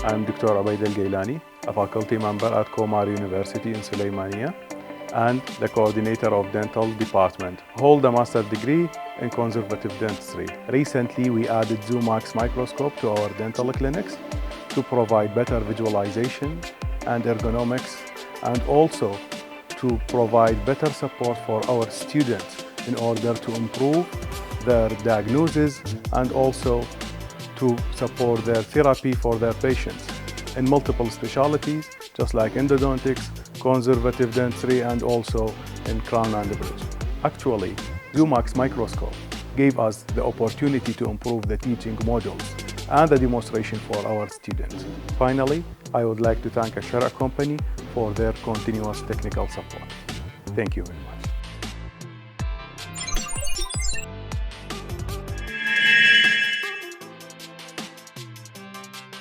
I'm Dr. Ubaid Al-Gailani, a faculty member at Komar University in Suleymania and the coordinator of dental department. Hold a master's degree in conservative dentistry. Recently, we added Zumax microscope to our dental clinics to provide better visualization and ergonomics, and also to provide better support for our students in order to improve their diagnosis and also to support their therapy for their patients in multiple specialties, just like endodontics, conservative dentistry, and also in crown and bridge. Actually, Zumax microscope gave us the opportunity to improve the teaching modules and the demonstration for our students. Finally, I would like to thank Sharaa company for their continuous technical support. Thank you very much.